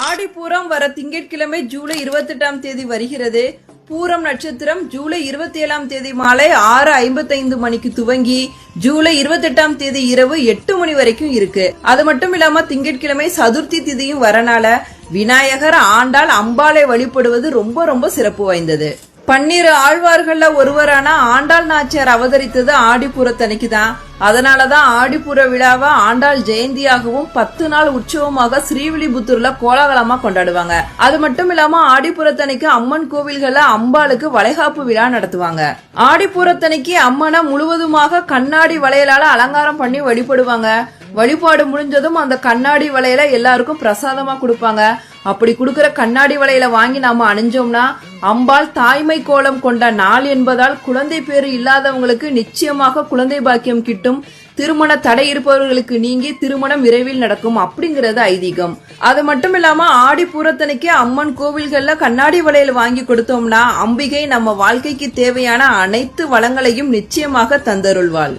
ஆடிப்பூரம் வர திங்கட்கிழமை ஜூலை 28ஆம் தேதி வருகிறது. பூரம் நட்சத்திரம் ஜூலை 27ஆம் தேதி மாலை 6:55 மணிக்கு துவங்கி ஜூலை 28ஆம் தேதி இரவு 8 மணி வரைக்கும் இருக்கு. அது மட்டும் இல்லாம திங்கட்கிழமை சதுர்த்தி திதியும் வரனால விநாயகர், ஆண்டாள், அம்பாளை வழிபடுவது ரொம்ப ரொம்ப சிறப்பு வாய்ந்தது. 12 ஆழ்வார்கள்ல ஒருவரான ஆண்டாள் நாச்சியார் அவதரித்தது ஆடிப்பூரத்தன்னைக்கு தான். அதனாலதான் ஆடிப்பூர விழாவை ஆண்டாள் ஜெயந்தியாகவும் 10 நாள் உற்சவமாக ஸ்ரீவில்லிபுத்தூர்ல கோலாகலமா கொண்டாடுவாங்க. அது மட்டும் இல்லாம ஆடிப்பூரத்தன்னைக்கு அம்மன் கோவில்கள்ல அம்பாளுக்கு வளைகாப்பு விழா நடத்துவாங்க. ஆடிப்பூரத்தன்னைக்கு அம்மனை முழுவதுமாக கண்ணாடி வளையலால அலங்காரம் பண்ணி வழிபடுவாங்க. வழிபாடு முடிஞ்சதும் அந்த கண்ணாடி வளையல எல்லாருக்கும் பிரசாதமா கொடுப்பாங்க. அப்படி கொடுக்கற கண்ணாடி வளையல வாங்கி நாம அணிஞ்சோம்னா அம்பாள் தாய்மை கோலம் கொண்ட நாள் என்பதால் குழந்தை பேரு இல்லாதவங்களுக்கு நிச்சயமாக குழந்தை பாக்கியம் கிட்டும். திருமண தடை இருப்பவர்களுக்கு நீங்கி திருமணம் விரைவில் நடக்கும் அப்படிங்கறது ஐதீகம். அது மட்டும் இல்லாம ஆடிப்பூரத்தன்னைக்கு அம்மன் கோவில்கள்ல கண்ணாடி வளையல் வாங்கி கொடுத்தோம்னா அம்பிகை நம்ம வாழ்க்கைக்கு தேவையான அனைத்து வளங்களையும் நிச்சயமாக தந்தருள்வாள்.